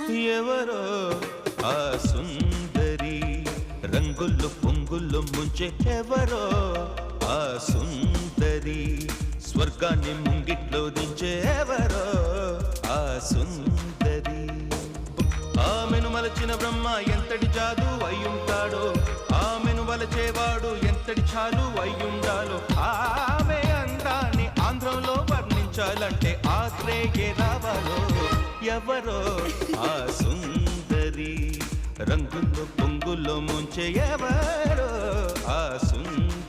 ఎవరో ఆ సుందరి రంగుల్లో పొంగుల్లో ముంచే ఎవరో ఆ సుందరి స్వర్గాన్ని ముంగిట్లో దించే ఎవరో ఆ సుందరి ఆమెను మలచిన బ్రహ్మ ఎంతటి జాదు అయ్యుంటాడో ఆమెను వలచేవాడు ఎంతటి చాలు అయ్యుండాలో ఆమె అందాన్ని ఆంధ్రంలో వర్ణించాలంటే ఆత్రేయే రావాలో ఎవరో ఆ సుందరి రంగుల్లో పొంగుల్లో ముంచే ఎవరో ఆ సుందరి